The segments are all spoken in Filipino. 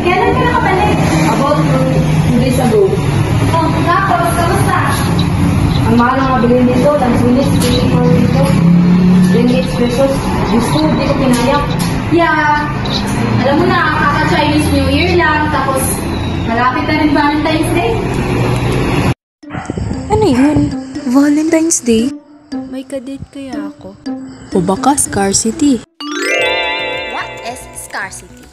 Kailan ka nakabalik? About 2 days ago. Oh, tapos, kamusta? Ang mahal ng mabilin dito, tansunis, pili ko dito. 28 pesos. Diyos ko, hindi ko pinaya. Yeah. Alam mo na, kaka-Chinese New Year lang, tapos malapit na rin Valentine's Day. Ano yun? Valentine's Day? May kadate kaya ako? O baka scarcity? What is scarcity?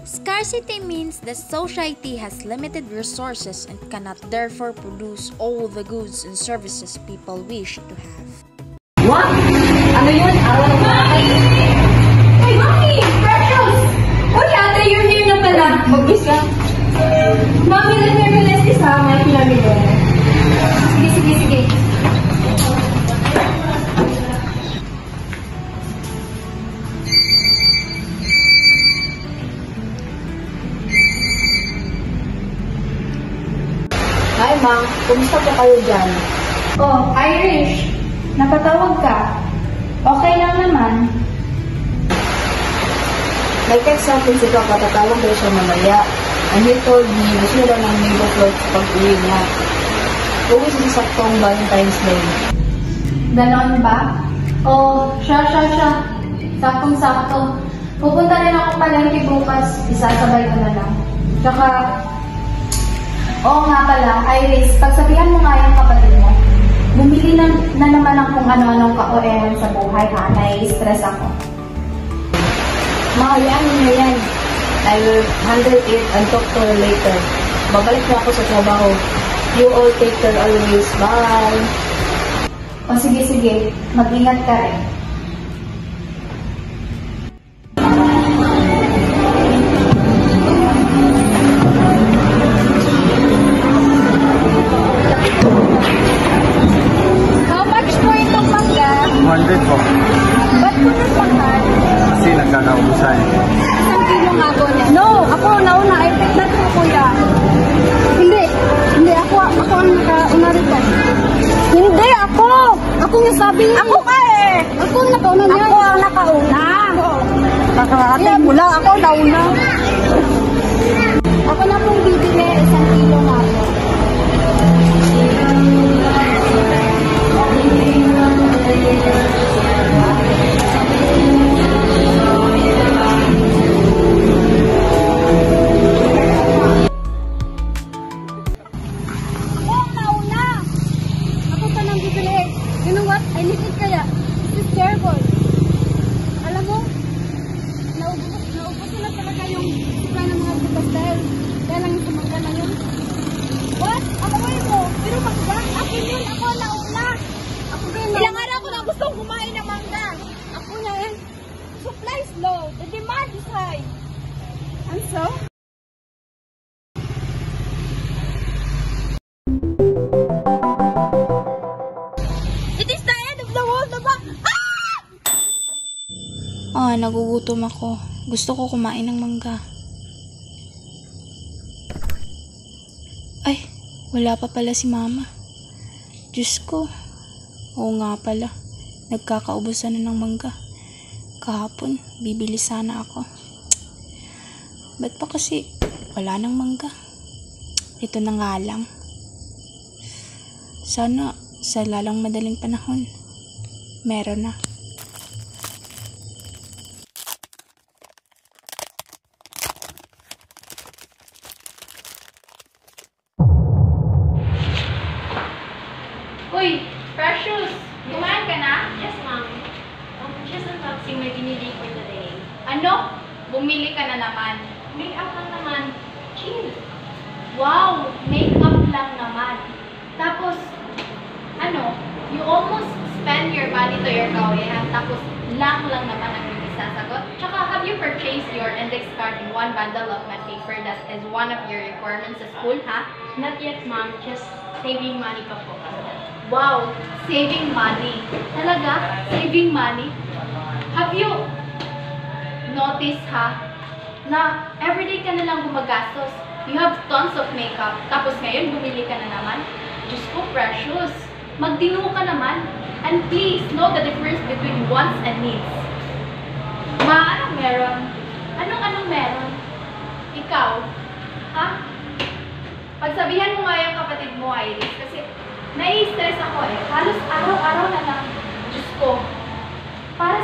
Scarcity means the society has limited resources and cannot therefore produce all the goods and services people wish to have. What? Ano yun? Araw ng bakit? Hey, Mami! Precious! Uy, ate, you're here na pala. Mag-miss ka? Mami, let me realize this ha, may pinamili. Sige. Hi, Ma. Kumusta po kayo dyan? Oh, Irish. Napatawag ka. Okay lang naman. May text sa akin si Papa, tatawag daw siya mamaya. And he told me, gusto niya daw ng neighbor clothes pag-uwi niya. Uwi siya sa saktong Valentine's Day. Ganon ba? Oh, siya. Saktong-sakto. Pupunta rin ako palengke bukas. Isasabay ko na lang. Tsaka, oo nga pala, Iris, pagsabihan mo nga yung kapatid mo. Bumili na naman ang kung ano-anong ka-OM sa buhay ha. Nai-stress ako. Mahayaan mo na yan. I will handle it and talk to her later. Babalik na ako sa trabaho. You all take care always. Bye! O sige. Mag-ingat ka rin. How much po itong mangga? 100 po. Ba't po nagpahal? Kasi nagkakaubusan. Isang kilo nga po niya. No! Ako nauna. I take that po, kuya. Hindi. Ako ang nakauna rito. Hindi, ako! Ako yung sabi niya. Ako ka eh! Ako ang nakauna niya. Ako ang nakauna. Kakarating mo lang. Ako nauna. Ako na pong bibili. Isang kilo nga po. You know what? I need it kaya. This is careful. Alam mo, naubos na talaga yung supply ng mga butas dahil lang yung sumangga na yun. What? Akaway mo. Pero mangga. Akin yun. Ako nauna. Ako din. Ilang araw ko na gustong kumain ng mangga. Ako na yan. Supply is low. The demand is high. And so? Nagugutom ako. Gusto ko kumain ng mangga. Ay, wala pa pala si Mama. Diyos ko. Oo nga pala. Nagkakaubusan na ng mangga. Kahapon, bibili sana ako. Ba't pa kasi wala nang mangga? Ito na nga lang. Sana sa lalang madaling panahon, meron na. Uy, Precious! Kumain ka na? Yes, ma'am. Just unboxing my binili for today. Ano? Bumili ka na naman. Make-up lang naman. Chill. Wow! Make-up lang naman. Tapos, ano? You almost spend your money to your kawihan, tapos lang naman ang yung isasagot. Tsaka, have you purchased your index card in one bundle of math paper that is one of your requirements sa school, ha? Not yet, ma'am. Just saving money pa po. Wow! Saving money. Talaga? Saving money? Have you noticed, ha? Na everyday ka na lang gumagastos. You have tons of makeup. Tapos ngayon, bumili ka na naman. Diyos ko, Precious. Magdino ka naman. And please, know the difference between wants and needs. Anong meron? Anong Ikaw? Ha? Pagsabihan mo nga yung kapatid mo, Iris, kasi nai-stress ako eh. Halos araw-araw na lang. Diyos ko. Para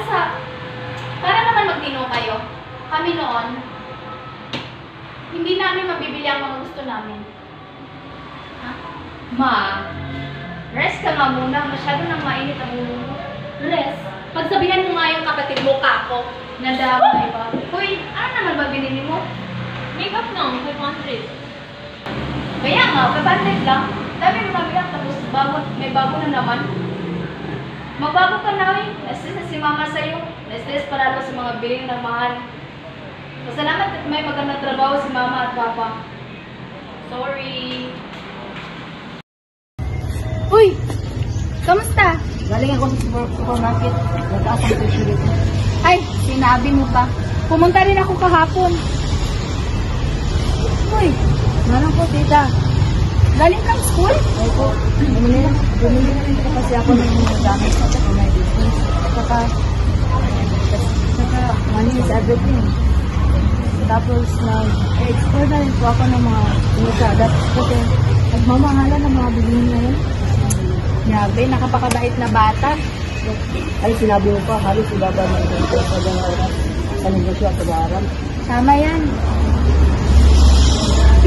naman magtino kayo. Kami noon, hindi namin mabibili ang mga gusto namin. Ha? Ma, rest ka nga muna. Masyado nang mainit ang ulo mo. Rest? Pagsabihan mo nga yung kapatid mo, Kako, na damay ba? Hoy, ano naman ba binili mo? Makeup lang, 500. Kaya nga, 500 lang. Dami mo nabilang, tapos may bago na naman. Magbago ka na eh. Na-stress na si mama sa'yo. Na-stress palalo sa mga biling na mahal. Pasalamat at may magandang trabaho si mama at papa. Sorry. Uy! Kamusta? Galing ako sa supermarket. Nagtaas ang presyo dito. Ay, sinabi mo pa. Pumunta rin ako kahapon. Uy, Manang po, tita. galing kang school? Opo. Bumili rin po kasi ako ng mga gamit sa my business. Saka money is everything. Tapos nag-explore na rin po ako ng mga products kasi nagmamahalan ng mga bilihin na yun. Grabe, nakapakabait na bata. Ay, sinabi mo pa, halos ibaba ng ganito sa gano'ng oras sa negosyo at pag-aaral. Tama yan.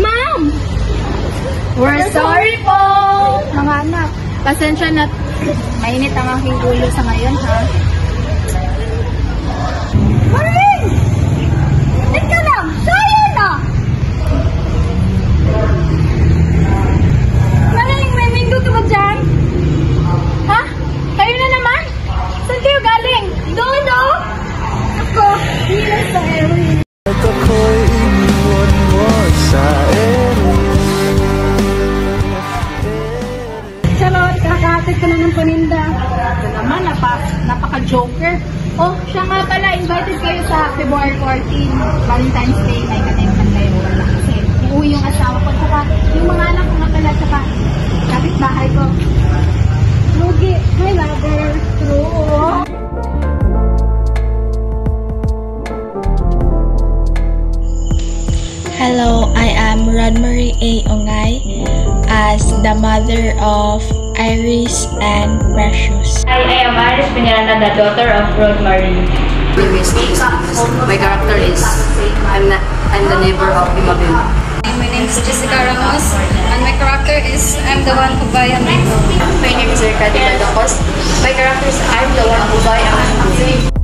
Ma'am! We're sorry po! Mga anak, pasensya na mainit ang aking ulo sa ngayon, ha? Maring! Teka lang! Sayo na! Maring, may minggo ka ba dyan? Ha? Kayo na naman? Saan kayo galing? Doon, no? Ako, hindi sa area. Ako'y iniwan mo sa Charot, kakahatid ka na ng paninda. Ito naman, napaka-joker. Oh, siya nga pala, invited kayo sa February 14, Valentine's Day. May katempan kayo. Wala kasi uuwi yung asawa ko. Saka yung mga anak ko nga pala, saka kapit-bahay ko. Lugi, hi lover. True. Hello, I am Rodmarie A. Ongay as the mother of Iris and Precious. I am Iris Pinalana, the daughter of Rosemary. My character is I'm the neighbor of Imabel. My name is Jessica Ramos, and my character is I'm the one who buy a mango. My name is Ricardo Dacos. My character is I'm the one who buy a mango.